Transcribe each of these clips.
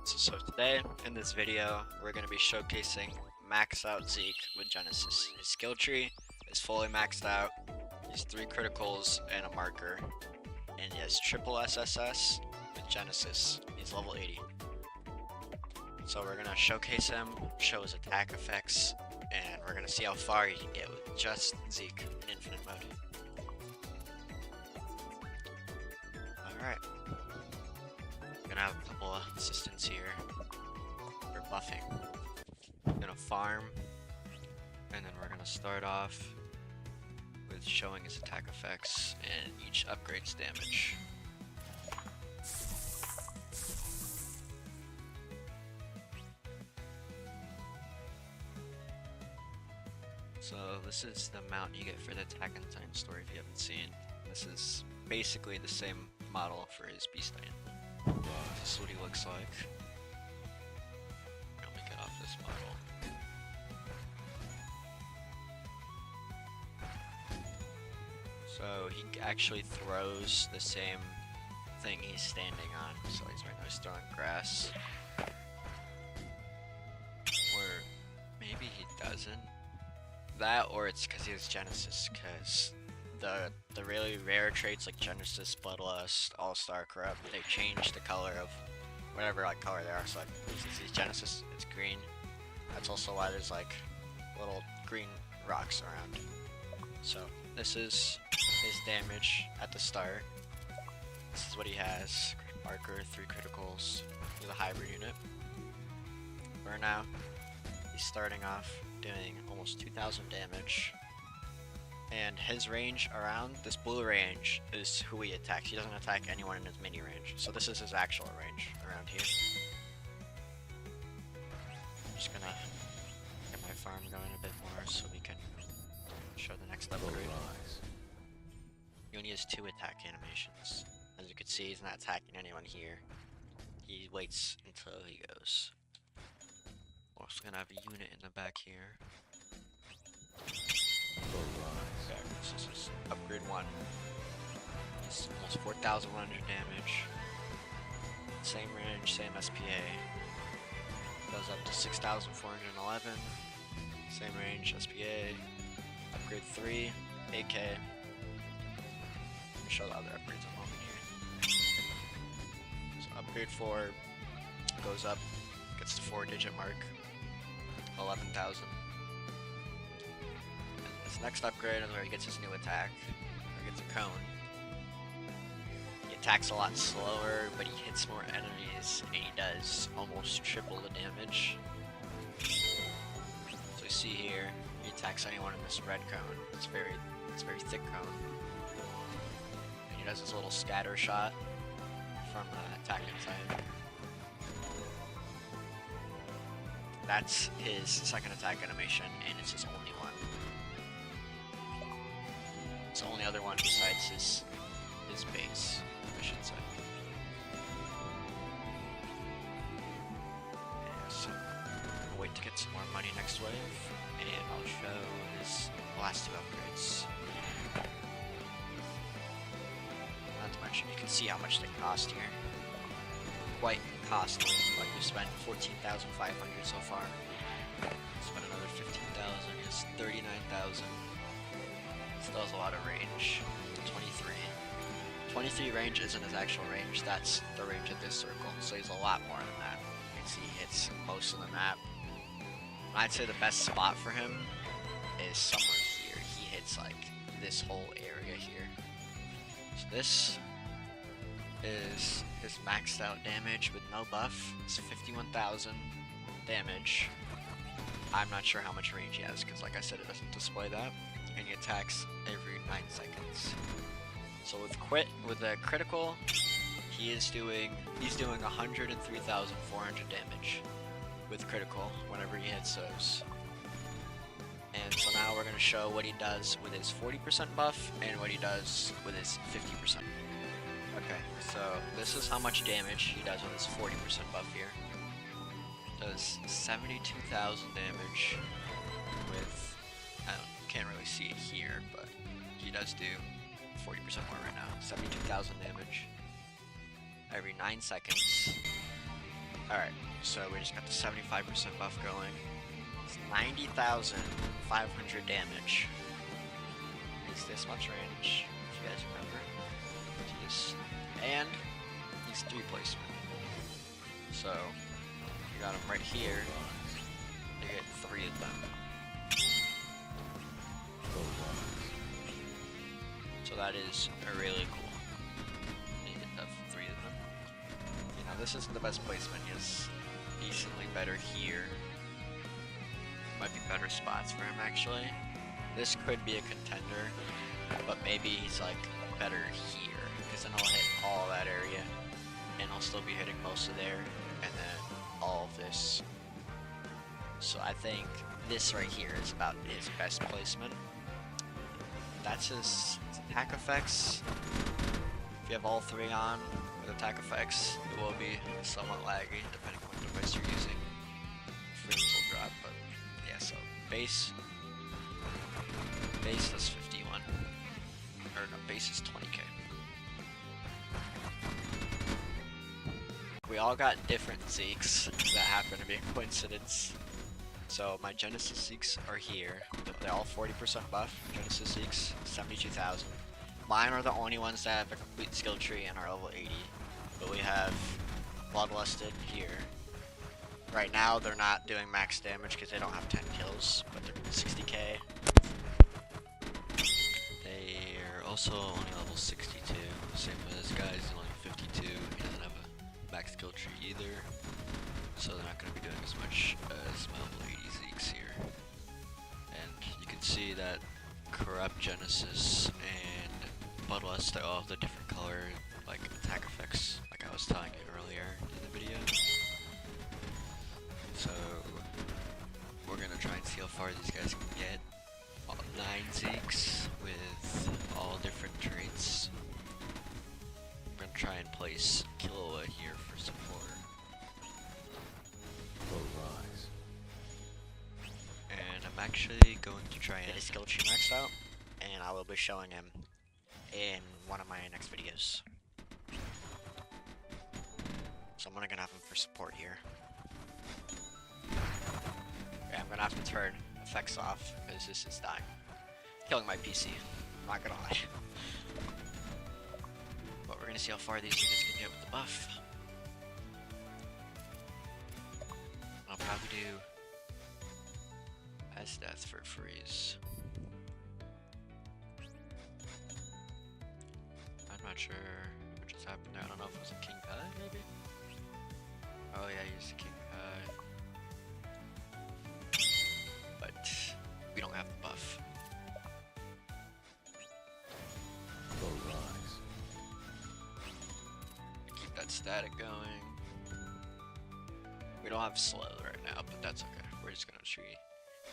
So today, in this video, we're going to be showcasing maxed out Zeke with Genesis. His skill tree is fully maxed out, he has 3 criticals and a marker, and he has triple SSS with Genesis. He's level 80. So we're going to showcase him, show his attack effects, and we're going to see how far he can get with just Zeke in infinite mode. Alright. Gonna have a couple of assistants here for buffing. Gonna farm, and then we're gonna start off with showing his attack effects and each upgrade's damage. So this is the mount you get for the Attack on Titan story if you haven't seen. This is basically the same model for his Beast Titan. This is what he looks like. Let me get off this model. So he actually throws the same thing he's standing on. So he's right now throwing grass. Or maybe he doesn't. That or it's because he has Genesis, because the really rare traits like Genesis, Bloodlust, All-Star Corrupt, they change the color of whatever like color they are. So like since he's Genesis, it's green. That's also why there's like little green rocks around. So this is his damage at the start. This is what he has. Marker, 3 criticals. He's a hybrid unit. For now, he's starting off doing almost 2,000 damage. And his range around this blue range is who he attacks. He doesn't attack anyone in his mini range. So this is his actual range around here. I'm just gonna get my farm going a bit more so we can show the next upgrade. He only has 2 attack animations. As you can see, he's not attacking anyone here. He waits until he goes. We're also gonna have a unit in the back here. Okay, this is upgrade 1. It's almost 4,100 damage. Same range, same SPA. Goes up to 6,411. Same range, SPA. Upgrade 3, AK. Let me show the other upgrades in a moment here. So upgrade 4 goes up, gets the 4-digit mark. 11,000. His next upgrade is where he gets his new attack. He gets a cone. He attacks a lot slower, but he hits more enemies, and he does almost triple the damage. So you see here, he attacks anyone in this red cone. It's very thick cone. And he does his little scatter shot from Attack on Titan. That's his second attack animation, and it's his only one. It's the only other one besides his base, I should say. Yeah, so I'll wait to get some more money next wave, and I'll show his last 2 upgrades. Not to mention, you can see how much they cost here. Quite costly. Like we spent 14,500 so far. Spent another 15,000. It's 39,000. Still has a lot of range. 23. 23 range isn't his actual range. That's the range of this circle. So he's a lot more than that. You can see he hits most of the map. I'd say the best spot for him is somewhere here. He hits like this whole area here. So this is his maxed out damage with no buff. It's 51,000 damage. I'm not sure how much range he has because like I said, it doesn't display that. And he attacks every 9 seconds. So with the critical, he's doing 103,400 damage with critical whenever he hits those. And so now we're gonna show what he does with his 40% buff and what he does with his 50%. Okay, so this is how much damage he does with his 40% buff here. Does 72,000 damage with, can't really see it here, but he does do 40% more right now. 72,000 damage every 9 seconds. Alright, so we just got the 75% buff going. It's 90,500 damage. Makes this much range, if you guys remember. Jeez. And he's 3 placement. So, you got him right here. You get 3 of them. So that is a really cool. You get 3 of them. You know, this isn't the best placement. He's decently better here. Might be better spots for him actually. This could be a contender, but maybe he's like better here, because then I'll hit all that area, and I'll still be hitting most of there, and then all of this. So I think this right here is about his best placement. That's his attack effects. If you have all 3 on with attack effects, it will be somewhat laggy depending on what device you're using. Frames will drop, but yeah, so base is 51. Or no, base is 20k. We all got different Zekes that happen to be a coincidence. So my Genesis Zekes are here. They're all 40% buff. Genesis Zekes, 72,000. Mine are the only ones that have a complete skill tree and are level 80. But we have Bloodlusted here. Right now they're not doing max damage because they don't have 10 kills, but they're 60k. They're also only level 62. Same with this guy, he's only 52. He doesn't have a max skill tree either. So they're not going to be doing as much as my level 80 Zekes here. And you can see that Corrupt, Genesis, and Bloodlust, they all have the different color, like, attack effects, like I was telling you earlier in the video. So, we're going to try and see how far these guys can get. 9 Zekes with all different traits. I'm going to try and place Killua here for support. And I'm actually going to try and get his skill tree maxed out, and I will be showing him in one of my next videos. So I'm gonna have him for support here. Okay, I'm gonna have to turn effects off because this is dying. Killing my PC, I'm not gonna lie. But we're gonna see how far these units can get with the buff. I'll probably do stats for freeze. I'm not sure what just happened there. I don't know if it was a King Kai, maybe? Oh yeah, he used a King Kai. But we don't have the buff. Keep that static going. We don't have slow right now, but that's okay. We're just gonna see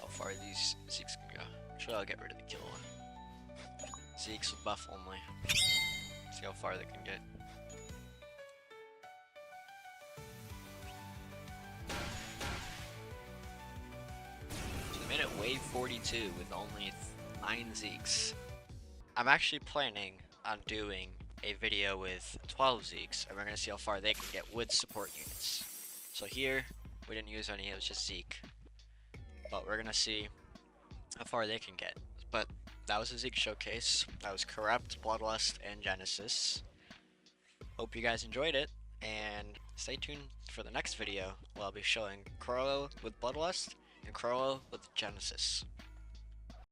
how far these Zekes can go. Actually, I'll get rid of the Killua. Zekes with buff only. See how far they can get. So they made it wave 42 with only 9 Zekes. I'm actually planning on doing a video with 12 Zekes, and we're gonna see how far they can get with support units. So here, we didn't use any, it was just Zeke. But we're gonna see how far they can get. But that was a Zeke showcase. That was Corrupt, Bloodlust, and Genesis. Hope you guys enjoyed it, and stay tuned for the next video where I'll be showing Crollo with Bloodlust and Crollo with Genesis.